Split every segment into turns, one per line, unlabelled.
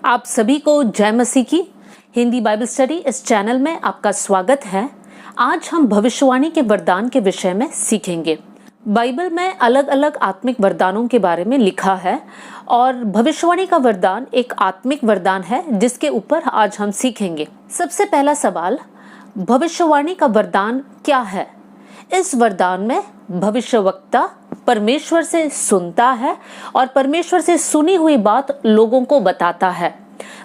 आप सभी को जय मसीह की हिंदी बाइबल स्टडी इस चैनल में आपका स्वागत है। आज हम भविष्यवाणी के वरदान के विषय में सीखेंगे। बाइबल में अलग अलग आत्मिक वरदानों के बारे में लिखा है और भविष्यवाणी का वरदान एक आत्मिक वरदान है जिसके ऊपर आज हम सीखेंगे। सबसे पहला सवाल, भविष्यवाणी का वरदान क्या है? इस वरदान में भविष्यवक्ता परमेश्वर से सुनता है और परमेश्वर से सुनी हुई बात लोगों को बताता है।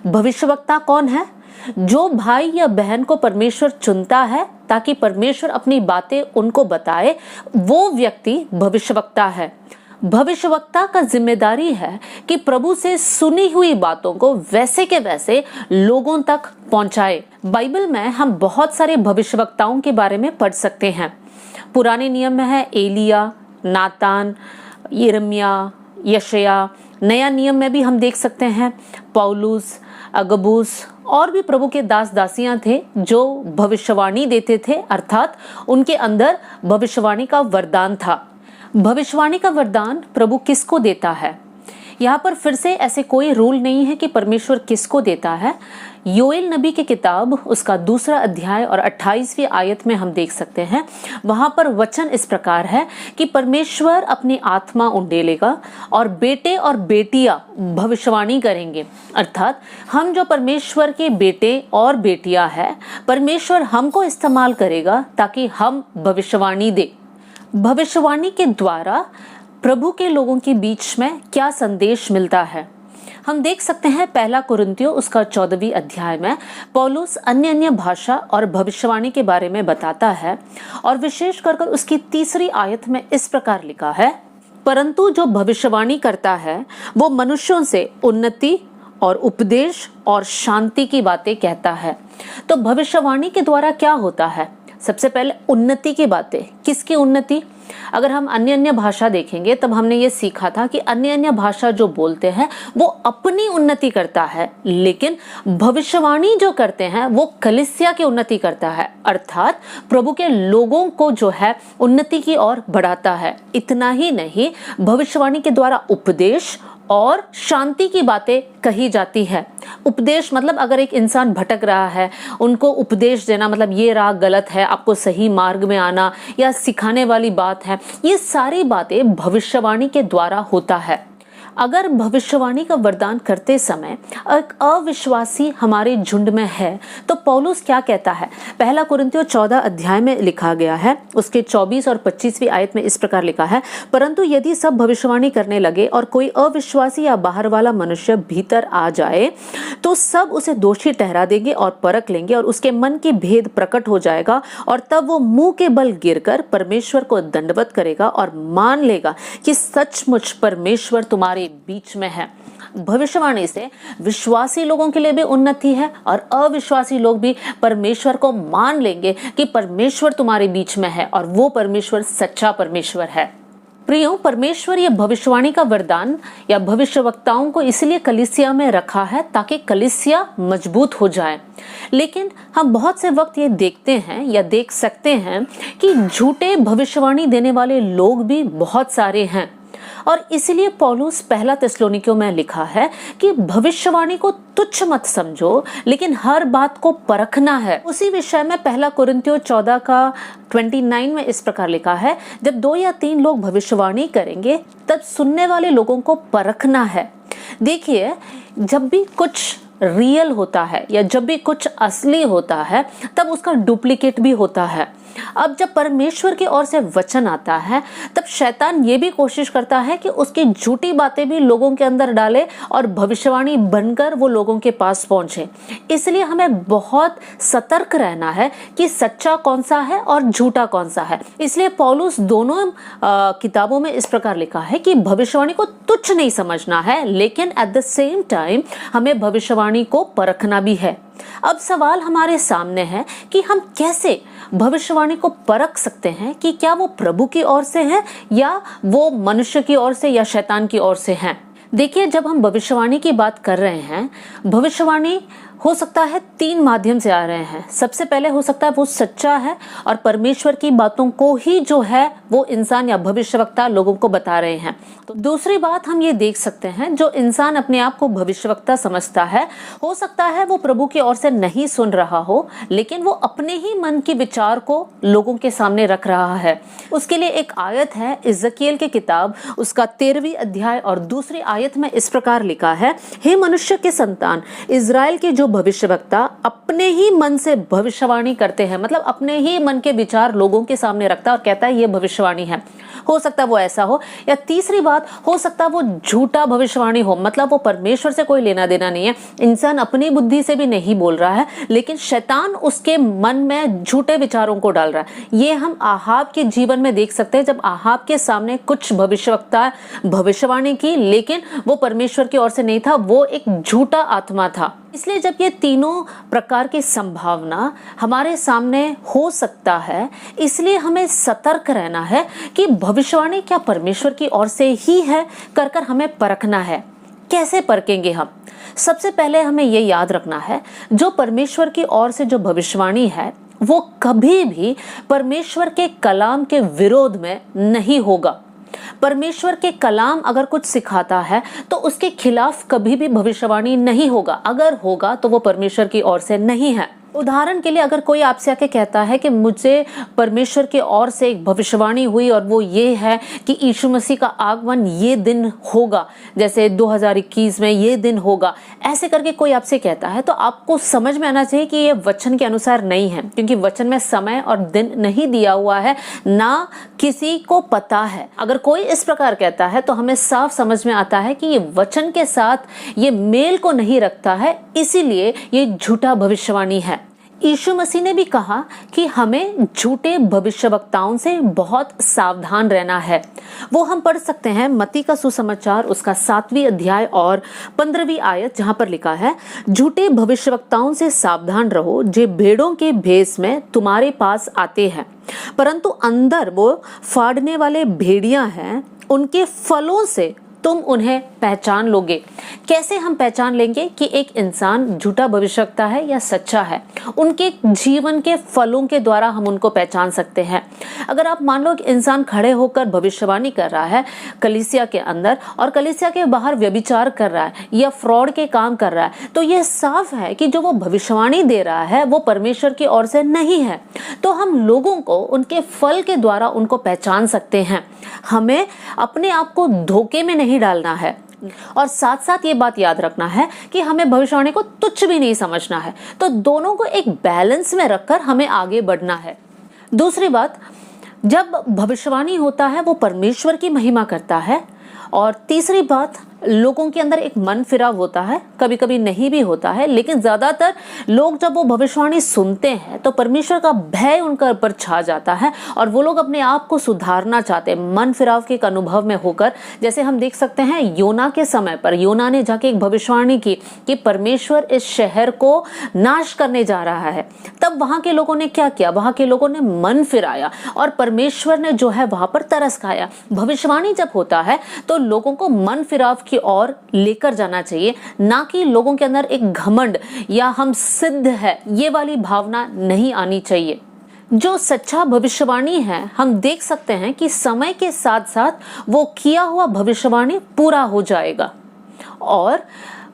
भविष्यवक्ता कौन है? जो भाई या बहन को परमेश्वर चुनता है ताकि परमेश्वर अपनी बातें उनको बताए, वो व्यक्ति भविष्यवक्ता है। भविष्यवक्ता का जिम्मेदारी है कि प्रभु से सुनी हुई बातों को वैसे के वैसे लोगों तक पहुंचाए। बाइबल में हम बहुत सारे भविष्यवक्ताओं के बारे में पढ़ सकते हैं। पुराने नियम में है एलिया, नातान, यिर्मयाह, यशायाह। नया नियम में भी हम देख सकते हैं पौलुस, अगबुस और भी प्रभु के दास दासियां थे जो भविष्यवाणी देते थे, अर्थात उनके अंदर भविष्यवाणी का वरदान था। भविष्यवाणी का वरदान प्रभु किसको देता है? यहाँ पर फिर से ऐसे कोई रूल नहीं है कि परमेश्वर किसको देता है। योएल नबी की किताब उसका 2 अध्याय और 28वीं आयत में हम देख सकते हैं। वहां पर वचन इस प्रकार है कि परमेश्वर अपनी आत्मा उंडेलेगा और बेटे और बेटियां भविष्यवाणी करेंगे। अर्थात हम जो परमेश्वर के बेटे और बेटियां हैं, परमेश्वर हमको इस्तेमाल करेगा ताकि हम भविष्यवाणी दे। भविष्यवाणी के द्वारा प्रभु के लोगों के बीच में क्या संदेश मिलता है? हम देख सकते हैं 1 कुरिन्थियों उसका 14वीं अध्याय में पौलुस अन्य भाषा और भविष्यवाणी के बारे में बताता है और विशेष कर उसकी 3री आयत में इस प्रकार लिखा है, परंतु जो भविष्यवाणी करता है वो मनुष्यों से उन्नति और उपदेश और शांति की बातें कहता है। तो भविष्यवाणी के द्वारा क्या होता है? सबसे पहले उन्नति की बातें। किसकी उन्नति? अगर हम अन्य भाषा देखेंगे तब हमने ये सीखा था कि अन्य भाषा जो बोलते हैं वो अपनी उन्नति करता है, लेकिन भविष्यवाणी जो करते हैं वो कलीसिया की उन्नति करता है, अर्थात प्रभु के लोगों को जो है उन्नति की ओर बढ़ाता है। इतना ही नहीं, भविष्यवाणी के द्वारा उपदेश और शांति की बातें कही जाती है। उपदेश मतलब अगर एक इंसान भटक रहा है, उनको उपदेश देना, मतलब ये राह गलत है, आपको सही मार्ग में आना या सिखाने वाली बात है। ये सारी बातें भविष्यवाणी के द्वारा होता है। अगर भविष्यवाणी का वरदान करते समय एक अविश्वासी हमारे झुंड में है तो पौलुस क्या कहता है? 1 कुरिन्थियों 14 अध्याय में लिखा गया है, उसके 24 और 25वीं आयत में इस प्रकार लिखा है, परंतु यदि सब भविष्यवाणी करने लगे और कोई अविश्वासी या बाहर वाला मनुष्य भीतर आ जाए तो सब उसे दोषी ठहरा देंगे और परख लेंगे और उसके मन की भेद प्रकट हो जाएगा और तब वो मुंह के बल गिरकर परमेश्वर को दंडवत करेगा और मान लेगा कि सचमुच परमेश्वर तुम्हारे बीच में है। भविष्यवाणी से विश्वासी लोगों के लिए भी उन्नति है और अविश्वासी लोग भी परमेश्वर को मान लेंगे कि परमेश्वर तुम्हारे बीच में है और वो परमेश्वर सच्चा परमेश्वर है। प्रियो, परमेश्वर ये भविष्यवाणी का वरदान या भविष्यवक्ताओं को इसलिए कलीसिया में रखा है ताकि कलीसिया मजबूत हो जाए। लेकिन हम बहुत से वक्त ये देखते हैं या देख सकते हैं कि झूठे भविष्यवाणी देने वाले लोग भी बहुत सारे हैं और इसलिए पौलुस 1 थिस्सलुनीकियों में लिखा है कि भविष्यवाणी को तुच्छ मत समझो, लेकिन हर बात को परखना है। उसी विषय में 1 कुरिन्थियों 14 का 29 में इस प्रकार लिखा है, जब 2 या 3 लोग भविष्यवाणी करेंगे तब सुनने वाले लोगों को परखना है। देखिए, जब भी कुछ रियल होता है या जब भी कुछ असली होता है तब उसका डुप्लीकेट भी होता है। अब जब परमेश्वर की ओर से वचन आता है तब शैतान ये भी कोशिश करता है कि उसकी झूठी बातें भी लोगों के अंदर डाले और भविष्यवाणी बनकर वो लोगों के पास पहुंचे। इसलिए हमें बहुत सतर्क रहना है कि सच्चा कौन सा है और झूठा कौन सा है। इसलिए पौलुस दोनों किताबों में इस प्रकार लिखा है कि भविष्यवाणी को तुच्छ नहीं समझना है, लेकिन एट द सेम टाइम हमें भविष्यवाणी को परखना भी है। अब सवाल हमारे सामने है कि हम कैसे भविष्यवाणी को परख सकते हैं कि क्या वो प्रभु की ओर से है या वो मनुष्य की ओर से या शैतान की ओर से है। देखिए, जब हम भविष्यवाणी की बात कर रहे हैं, भविष्यवाणी हो सकता है 3 माध्यम से आ रहे हैं। सबसे पहले हो सकता है वो सच्चा है और परमेश्वर की बातों को ही जो है वो इंसान या भविष्यवक्ता लोगों को बता रहे हैं। तो दूसरी बात हम ये देख सकते हैं, जो इंसान अपने आप को भविष्यवक्ता समझता है, हो सकता है वो प्रभु की ओर से नहीं सुन रहा हो, लेकिन वो अपने ही मन के विचार को लोगों के सामने रख रहा है। उसके लिए एक आयत है इज़कियल की किताब, उसका 13वीं अध्याय और दूसरी आयत में इस प्रकार लिखा है, हे मनुष्य के संतान, इज़राइल के जो भविष्यवक्ता अपने ही मन से भविष्यवाणी करते हैं, मतलब अपने ही मन के विचार लोगों के सामने रखता है और कहता है ये भविष्यवाणी है, हो सकता है वो ऐसा हो। या तीसरी बात, हो सकता है वो झूठा भविष्यवाणी हो, मतलब वो परमेश्वर से कोई लेना देना नहीं है, इंसान अपनी बुद्धि से भी नहीं बोल रहा है, लेकिन शैतान उसके मन में झूठे विचारों को डाल रहा है। ये हम आहाब के जीवन में देख सकते हैं, जब आहाब के सामने कुछ भविष्यवक्ता भविष्यवाणी की, लेकिन वो परमेश्वर की ओर से नहीं था, वो एक झूठा आत्मा था। इसलिए जब ये तीनों प्रकार की संभावना हमारे सामने हो सकता है, इसलिए हमें सतर्क रहना है कि भविष्यवाणी क्या परमेश्वर की ओर से ही है, कर हमें परखना है। कैसे परखेंगे हम? सबसे पहले हमें ये याद रखना है, जो परमेश्वर की ओर से जो भविष्यवाणी है वो कभी भी परमेश्वर के कलाम के विरोध में नहीं होगा। परमेश्वर के कलाम अगर कुछ सिखाता है तो उसके खिलाफ कभी भी भविष्यवाणी नहीं होगा, अगर होगा तो वो परमेश्वर की ओर से नहीं है। उदाहरण के लिए, अगर कोई आपसे आके कहता है कि मुझे परमेश्वर की ओर से एक भविष्यवाणी हुई और वो ये है कि यीशु मसीह का आगमन ये दिन होगा, जैसे 2021 में ये दिन होगा, ऐसे करके कोई आपसे कहता है, तो आपको समझ में आना चाहिए कि ये वचन के अनुसार नहीं है, क्योंकि वचन में समय और दिन नहीं दिया हुआ है, ना किसी को पता है। अगर कोई इस प्रकार कहता है तो हमें साफ समझ में आता है कि ये वचन के साथ ये मेल को नहीं रखता है, इसीलिए ये झूठा भविष्यवाणी है। यीशु मसीह ने भी कहा कि हमें झूठे भविष्यवक्ताओं से बहुत सावधान रहना है। वो हम पढ़ सकते हैं मत्ती का सुसमाचार, उसका 7वीं अध्याय और 15वीं आयत, जहां पर लिखा है, झूठे भविष्यवक्ताओं से सावधान रहो, जो भेड़ों के भेष में तुम्हारे पास आते हैं, परंतु अंदर वो फाड़ने वाले भेड़ियां हैं। उनके फलों से तुम उन्हें पहचान लोगे। कैसे हम पहचान लेंगे कि एक इंसान झूठा भविष्यवक्ता है या सच्चा है? उनके जीवन के फलों के द्वारा हम उनको पहचान सकते हैं। अगर आप मान लो कि इंसान खड़े होकर भविष्यवाणी कर रहा है कलीसिया के अंदर और कलीसिया के बाहर व्यभिचार कर रहा है या फ्रॉड के काम कर रहा है, तो यह साफ है कि जो वो भविष्यवाणी दे रहा है वो परमेश्वर की ओर से नहीं है। तो हम लोगों को उनके फल के द्वारा उनको पहचान सकते हैं। हमें अपने आप को धोखे में नहीं डालना है, और साथ साथ ये बात याद रखना है कि हमें भविष्यवाणी को तुच्छ भी नहीं समझना है। तो दोनों को एक बैलेंस में रखकर हमें आगे बढ़ना है। दूसरी बात, जब भविष्यवाणी होता है वो परमेश्वर की महिमा करता है। और तीसरी बात, लोगों के अंदर एक मन फिराव होता है, कभी कभी नहीं भी होता है, लेकिन ज्यादातर लोग जब वो भविष्यवाणी सुनते हैं तो परमेश्वर का भय उनका ऊपर छा जाता है और वो लोग अपने आप को सुधारना चाहते हैं, मन फिराव के एक अनुभव में होकर। जैसे हम देख सकते हैं योना के समय पर योना ने जाके एक भविष्यवाणी की कि परमेश्वर इस शहर को नाश करने जा रहा है। तब वहां के लोगों ने क्या किया? वहां के लोगों ने मन फिराया और परमेश्वर ने जो है वहां पर तरस खाया। भविष्यवाणी जब होता है तो लोगों को मन फिराव की ओर लेकर जाना चाहिए, ना कि लोगों के अंदर एक घमंड या हम सिद्ध है ये वाली भावना नहीं आनी चाहिए। जो सच्चा भविष्यवाणी है, हम देख सकते हैं कि समय के साथ साथ वो किया हुआ भविष्यवाणी पूरा हो जाएगा। और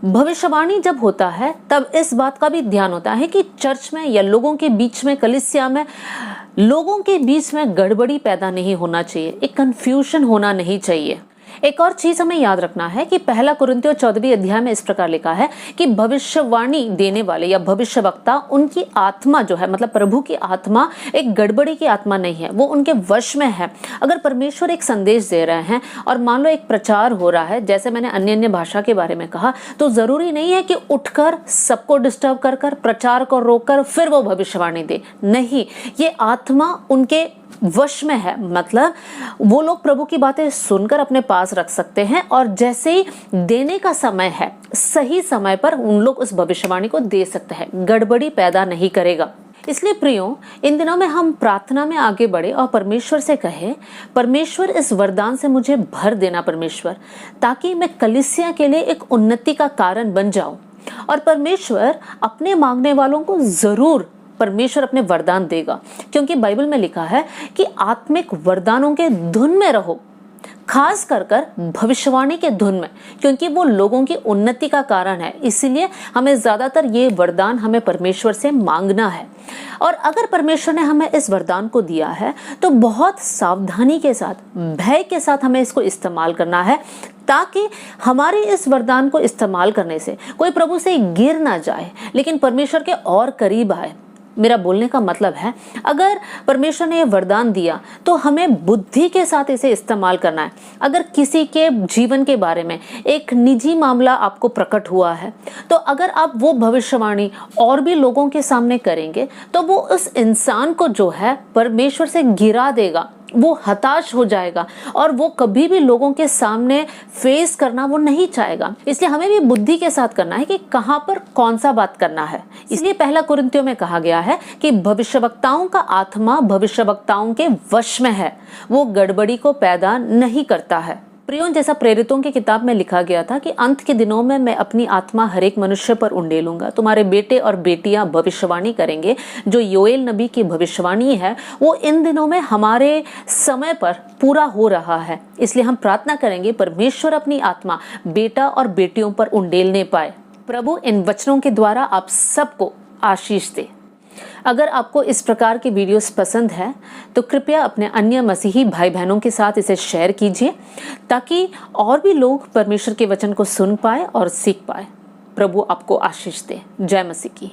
भविष्यवाणी जब होता है तब इस बात का भी ध्यान होता है कि चर्च में या लोगों के बीच में, कलीसिया में, लोगों के बीच में गड़बड़ी पैदा नहीं होना चाहिए, एक कंफ्यूजन होना नहीं चाहिए। एक और चीज हमें याद रखना है कि 1 कुरिन्थियों 14वीं अध्याय में इस प्रकार लिखा है कि भविष्यवाणी देने वाले या भविष्यवक्ता, उनकी आत्मा जो है, मतलब प्रभु की आत्मा एक गड़बड़ी की आत्मा नहीं है, वो उनके वश में है। अगर परमेश्वर एक संदेश दे रहे हैं और मान लो एक प्रचार हो रहा है, जैसे मैंने अन्य भाषा के बारे में कहा, तो जरूरी नहीं है कि उठकर सबको डिस्टर्ब कर प्रचार को रोककर फिर वो भविष्यवाणी दे। नहीं, ये आत्मा उनके वश में है, मतलब वो लोग प्रभु की बातें सुनकर अपने पास रख सकते हैं और जैसे ही देने का समय है, सही समय पर उन लोग उस भविष्यवाणी को दे सकते हैं, गड़बड़ी पैदा नहीं करेगा। इसलिए प्रियो, इन दिनों में हम प्रार्थना में आगे बढ़े और परमेश्वर से कहे, परमेश्वर इस वरदान से मुझे भर देना परमेश्वर, ताकि मैं कलीसिया के लिए एक उन्नति का कारण बन जाऊं और परमेश्वर अपने मांगने वालों को जरूर परमेश्वर अपने वरदान देगा, क्योंकि बाइबल में लिखा है कि आत्मिक वरदानों के धुन में रहो, खास कर भविष्यवाणी के धुन में, क्योंकि वो लोगों की उन्नति का कारण है। इसीलिए हमें ज्यादातर ये वरदान हमें परमेश्वर से मांगना है। और अगर परमेश्वर ने हमें इस वरदान को दिया है तो बहुत सावधानी के साथ, भय के साथ हमें इसको इस्तेमाल करना है, ताकि हमारे इस वरदान को इस्तेमाल करने से कोई प्रभु से गिर ना जाए, लेकिन परमेश्वर के और करीब आए। मेरा बोलने का मतलब है, अगर परमेश्वर ने ये वरदान दिया तो हमें बुद्धि के साथ इसे इस्तेमाल करना है। अगर किसी के जीवन के बारे में एक निजी मामला आपको प्रकट हुआ है, तो अगर आप वो भविष्यवाणी और भी लोगों के सामने करेंगे तो वो उस इंसान को जो है परमेश्वर से गिरा देगा, वो हताश हो जाएगा और वो कभी भी लोगों के सामने फेस करना वो नहीं चाहेगा। इसलिए हमें भी बुद्धि के साथ करना है कि कहां पर कौन सा बात करना है। इसलिए पहला कुरिन्थियों में कहा गया है कि भविष्यवक्ताओं का आत्मा भविष्यवक्ताओं के वश में है, वो गड़बड़ी को पैदा नहीं करता है। प्रियों, जैसा प्रेरितों की किताब में लिखा गया था कि अंत के दिनों में मैं अपनी आत्मा हर एक मनुष्य पर उंडेलूंगा, तुम्हारे बेटे और बेटियां भविष्यवाणी करेंगे। जो योएल नबी की भविष्यवाणी है वो इन दिनों में हमारे समय पर पूरा हो रहा है। इसलिए हम प्रार्थना करेंगे परमेश्वर अपनी आत्मा बेटा और बेटियों पर उंडेलने पाए। प्रभु इन वचनों के द्वारा आप सबको आशीष दे। अगर आपको इस प्रकार की वीडियोस पसंद है तो कृपया अपने अन्य मसीही भाई बहनों के साथ इसे शेयर कीजिए, ताकि और भी लोग परमेश्वर के वचन को सुन पाए और सीख पाए। प्रभु आपको आशीष दे। जय मसीह की।